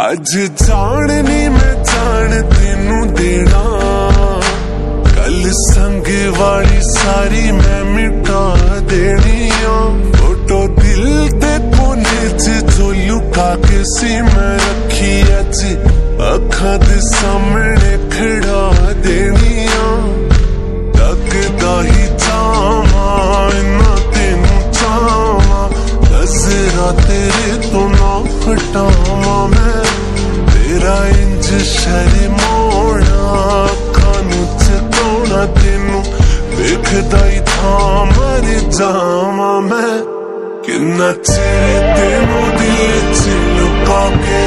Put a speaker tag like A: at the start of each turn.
A: अज जान नी मैं जान तेनू देना, कल संग वाली सारी मैं मिटा देनी। फोटो दिल दे कोने च जो लुका के सी मैं रखी अज अखां दे सामने खड़ा देनी। तकदा ही जावां इन्ना तेनू चावां, नज़रां तेरे तो ना हटावां मैं। तेरा इंज शर्माउणा अखां नूं चकाउणा, तेनू वेखदा ही थां मर जावां मैं। किन्ना चिर तेनू दिल च लुका के